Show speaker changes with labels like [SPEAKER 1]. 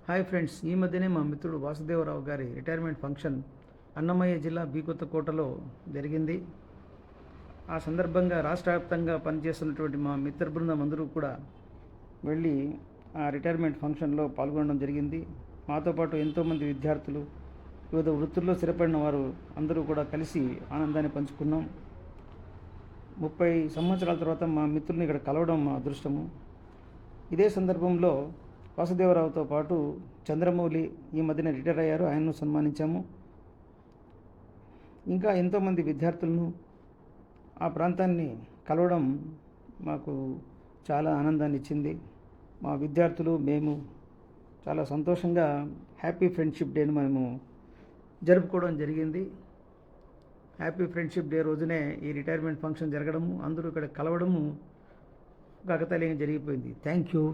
[SPEAKER 1] Hi friends, ఈ మధ్యనే మా మిత్రుడు వాసుదేవరావు గారి రిటైర్మెంట్ ఫంక్షన్ అన్నమయ్య జిల్లా బీకొత్తకోటలో జరిగింది. ఆ సందర్భంగా రాష్ట్ర వ్యాప్తంగా పనిచేస్తున్నటువంటి మా మిత్ర బృందం అందరూ కూడా వెళ్ళి ఆ రిటైర్మెంట్ ఫంక్షన్లో పాల్గొనడం జరిగింది. మాతో పాటు ఎంతోమంది విద్యార్థులు, వివిధ వృత్తుల్లో స్థిరపడిన వారు అందరూ కూడా కలిసి ఆనందాన్ని పంచుకున్నాం. 30 సంవత్సరాల తర్వాత మా మిత్రుల్ని ఇక్కడ కలవడం మా అదృష్టము. ఇదే సందర్భంలో వాసుదేవరావుతో పాటు చంద్రమౌళి ఈ మధ్యన రిటైర్ అయ్యారు, ఆయన్ను సన్మానించాము. ఇంకా ఎంతోమంది విద్యార్థులను ఆ ప్రాంతాన్ని కలవడం మాకు చాలా ఆనందాన్ని ఇచ్చింది. మా విద్యార్థులు మేము చాలా సంతోషంగా హ్యాపీ ఫ్రెండ్షిప్ డేను మేము జరుపుకోవడం జరిగింది. హ్యాపీ ఫ్రెండ్షిప్ డే రోజునే ఈ రిటైర్మెంట్ ఫంక్షన్ జరగడము, అందరూ ఇక్కడ కలవడము కాకతాళీయంగా జరిగిపోయింది. Thank you.